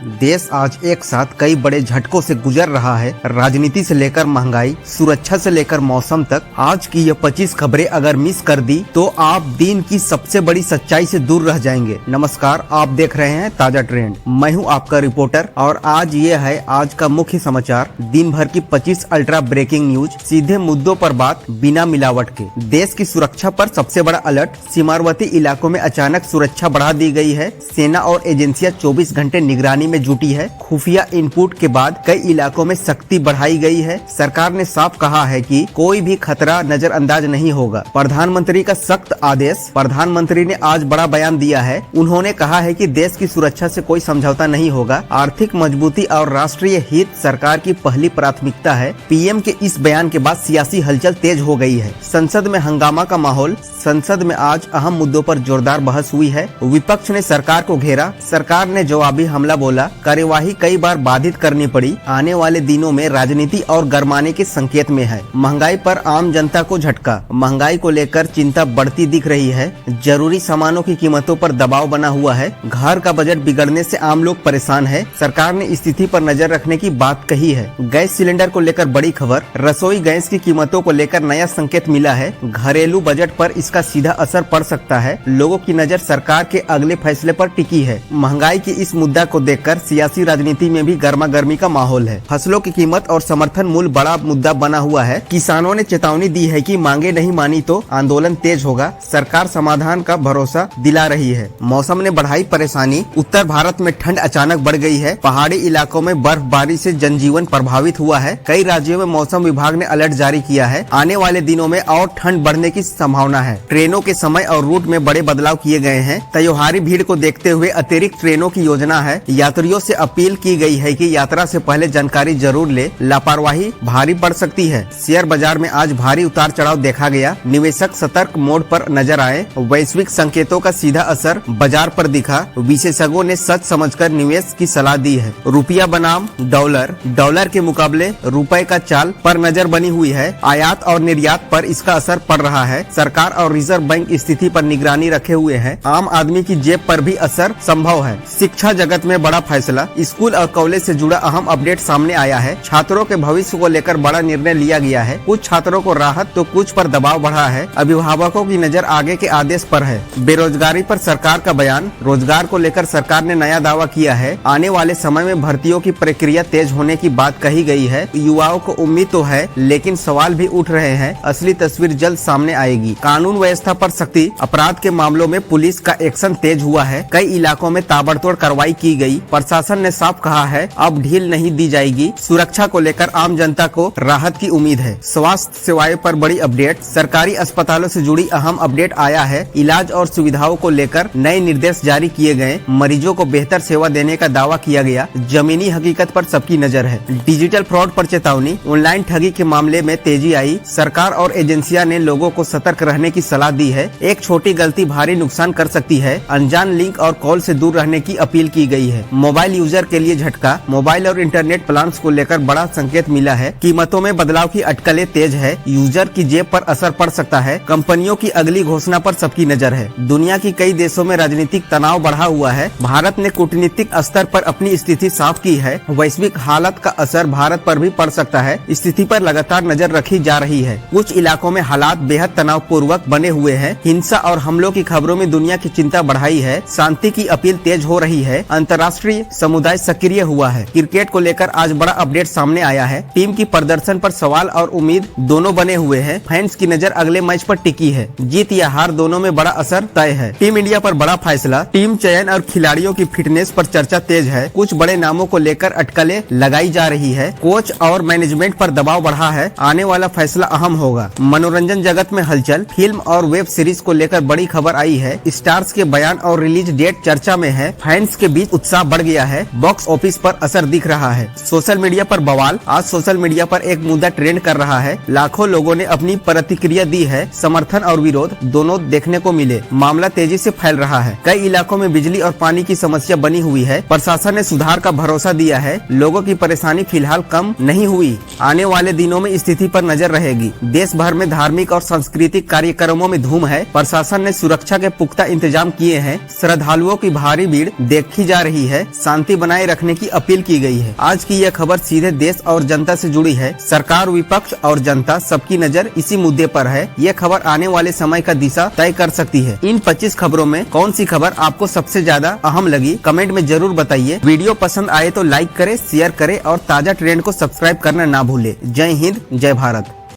देश आज एक साथ कई बड़े झटकों से गुजर रहा है। राजनीति से लेकर महंगाई, सुरक्षा से लेकर मौसम तक। आज की ये 25 खबरें अगर मिस कर दी तो आप दिन की सबसे बड़ी सच्चाई से दूर रह जाएंगे। नमस्कार, आप देख रहे हैं ताजा ट्रेंड। मैं हूं आपका रिपोर्टर और आज ये है आज का मुख्य समाचार। दिन भर की 25 अल्ट्रा ब्रेकिंग न्यूज, सीधे मुद्दों पर बात, बिना मिलावट के। देश की सुरक्षा पर सबसे बड़ा अलर्ट। सीमावर्ती इलाकों में अचानक सुरक्षा बढ़ा दी गई है। सेना और एजेंसियां 24 घंटे निगरानी में जुटी है। खुफिया इनपुट के बाद कई इलाकों में सख्ती बढ़ाई गई है। सरकार ने साफ कहा है कि कोई भी खतरा नजरअंदाज नहीं होगा। प्रधानमंत्री का सख्त आदेश। प्रधानमंत्री ने आज बड़ा बयान दिया है। उन्होंने कहा है कि देश की सुरक्षा से कोई समझौता नहीं होगा। आर्थिक मजबूती और राष्ट्रीय हित सरकार की पहली प्राथमिकता है। पीएम के इस बयान के बाद सियासी हलचल तेज हो गई है। संसद में हंगामा का माहौल। संसद में आज अहम मुद्दों पर जोरदार बहस हुई है। विपक्ष ने सरकार को घेरा। सरकार ने जवाबी हमला बोला। कार्यवाही कई बार बाधित करनी पड़ी। आने वाले दिनों में राजनीति और गरमाने के संकेत में है। महंगाई पर आम जनता को झटका। महंगाई को लेकर चिंता बढ़ती दिख रही है। जरूरी सामानों की कीमतों पर दबाव बना हुआ है। घर का बजट बिगड़ने से आम लोग परेशान है। सरकार ने स्थिति पर नजर रखने की बात कही है। गैस सिलेंडर को लेकर बड़ी खबर। रसोई गैस की कीमतों को लेकर नया संकेत मिला है। घरेलू बजट पर इसका सीधा असर पड़ सकता है। लोगों की नजर सरकार के अगले फैसले पर टिकी है। महंगाई की इस मुद्दा को देखकर सियासी राजनीति में भी गर्मा गर्मी का माहौल है। फसलों की कीमत और समर्थन मूल्य बड़ा मुद्दा बना हुआ है। किसानों ने चेतावनी दी है कि मांगे नहीं मानी तो आंदोलन तेज होगा। सरकार समाधान का भरोसा दिला रही है। मौसम ने बढ़ाई परेशानी। उत्तर भारत में ठंड अचानक बढ़ गई है। पहाड़ी इलाकों में बर्फबारी से जनजीवन प्रभावित हुआ है। कई राज्यों में मौसम विभाग ने अलर्ट जारी किया है। आने वाले दिनों में और ठंड बढ़ने की संभावना है। ट्रेनों के समय और रूट में बड़े बदलाव किए गए हैं। त्योहारी भीड़ को देखते हुए अतिरिक्त ट्रेनों की योजना है। यात्रियों से अपील की गई है कि यात्रा से पहले जानकारी जरूर ले। लापरवाही भारी पड़ सकती है। शेयर बाजार में आज भारी उतार चढ़ाव देखा गया। निवेशक सतर्क मोड पर नजर आए। वैश्विक संकेतों का सीधा असर बाजार पर दिखा। विशेषज्ञों ने सच समझकर निवेश की सलाह दी है। रुपया बनाम डॉलर। डॉलर के मुकाबले रुपए का चाल पर नजर बनी हुई है। आयात और निर्यात पर इसका असर पड़ रहा है। सरकार और रिजर्व बैंक स्थिति पर निगरानी रखे हुए हैं। आम आदमी की जेब पर भी असर संभव है। शिक्षा जगत में बड़ा फैसला। स्कूल और कॉलेज से जुड़ा अहम अपडेट सामने आया है। छात्रों के भविष्य को लेकर बड़ा निर्णय लिया गया है। कुछ छात्रों को राहत तो कुछ पर दबाव बढ़ा है। अभिभावकों की नजर आगे के आदेश पर है। बेरोजगारी पर सरकार का बयान। रोजगार को लेकर सरकार ने नया दावा किया है। आने वाले समय में भर्तियों की प्रक्रिया तेज होने की बात कही गई है। युवाओं को उम्मीद तो है, लेकिन सवाल भी उठ रहे हैं। असली तस्वीर जल्द सामने आएगी। कानून व्यवस्था पर सख्ती। अपराध के मामलों में पुलिस का एक्शन तेज हुआ है। कई इलाकों में ताबड़तोड़ कार्रवाई की गई। प्रशासन ने साफ कहा है अब ढील नहीं दी जाएगी। सुरक्षा को लेकर आम जनता को राहत की उम्मीद है। स्वास्थ्य सेवाएं पर बड़ी अपडेट। सरकारी अस्पतालों से जुड़ी अहम अपडेट आया है। इलाज और सुविधाओं को लेकर नए निर्देश जारी किए गए। मरीजों को बेहतर सेवा देने का दावा किया गया। जमीनी हकीकत पर सबकी नजर है। डिजिटल फ्रॉड पर चेतावनी। ऑनलाइन ठगी के मामले में तेजी आई। सरकार और एजेंसियां ने लोगों को सतर्क रहने की सलाह दी है। एक छोटी गलती भारी नुकसान कर सकती है। अनजान लिंक और कॉल से दूर रहने की अपील की गई है। मोबाइल यूजर के लिए झटका। मोबाइल और इंटरनेट प्लान्स को लेकर बड़ा संकेत मिला है। कीमतों में बदलाव की अटकलें तेज है। यूजर की जेब पर असर पड़ सकता है। कंपनियों की अगली घोषणा पर सबकी नजर है। दुनिया की कई देशों में राजनीतिक तनाव बढ़ा हुआ है। भारत ने कूटनीतिक स्तर पर अपनी स्थिति साफ की है। वैश्विक हालत का असर भारत पर भी पड़ सकता है। स्थिति पर लगातार नजर रखी जा रही है। कुछ इलाकों में हालात बेहद तनावपूर्वक बने हुए हैं। हिंसा और हमलों की खबरों में दुनिया की चिंता बढ़ाई है। शांति की अपील तेज हो रही है। अंतर्राष्ट्रीय समुदाय सक्रिय हुआ है। क्रिकेट को लेकर आज बड़ा अपडेट सामने आया है। टीम की प्रदर्शन पर सवाल और उम्मीद दोनों बने हुए हैं। फैंस की नजर अगले मैच पर टिकी है। जीत या हार दोनों में बड़ा असर तय है। टीम इंडिया पर बड़ा फैसला। टीम चयन और खिलाड़ियों की फिटनेस पर चर्चा तेज है। कुछ बड़े नामों को लेकर अटकलें लगाई जा रही है। कोच और मैनेजमेंट पर दबाव बढ़ा है। आने वाला फैसला अहम होगा। मनोरंजन जगत में हलचल। फिल्म और वेब सीरीज को लेकर बड़ी खबर आई है। स्टार्स के बयान और रिलीज डेट चर्चा में है। फैंस के बीच उत्साह बढ़ गया है। बॉक्स ऑफिस पर असर दिख रहा है। सोशल मीडिया पर बवाल। आज सोशल मीडिया पर एक मुद्दा ट्रेंड कर रहा है। लाखों लोगों ने अपनी प्रतिक्रिया दी है। समर्थन और विरोध दोनों देखने को मिले। मामला तेजी से फैल रहा है। कई इलाकों में बिजली और पानी की समस्या बनी हुई है। प्रशासन ने सुधार का भरोसा दिया है। लोगों की परेशानी फिलहाल कम नहीं हुई। आने वाले दिनों में स्थिति पर नजर रहेगी। देश भर में धार्मिक और सांस्कृतिक कार्यक्रमों में धूम है। प्रशासन ने सुरक्षा के पुख्ता इंतजाम किए हैं। श्रद्धालुओं की भारी भीड़ देखी जा रही है। शांति बनाए रखने की अपील की गई है। आज की यह खबर सीधे देश और जनता से जुड़ी है। सरकार, विपक्ष और जनता सबकी नजर इसी मुद्दे पर है। यह खबर आने वाले समय का दिशा तय कर सकती है। इन 25 खबरों में कौन सी खबर आपको सबसे ज्यादा अहम लगी, कमेंट में जरूर बताइए। वीडियो पसंद आए तो लाइक करे, शेयर करे और ताजा ट्रेंड को सब्सक्राइब करना ना भूले। जय हिंद, जय भारत।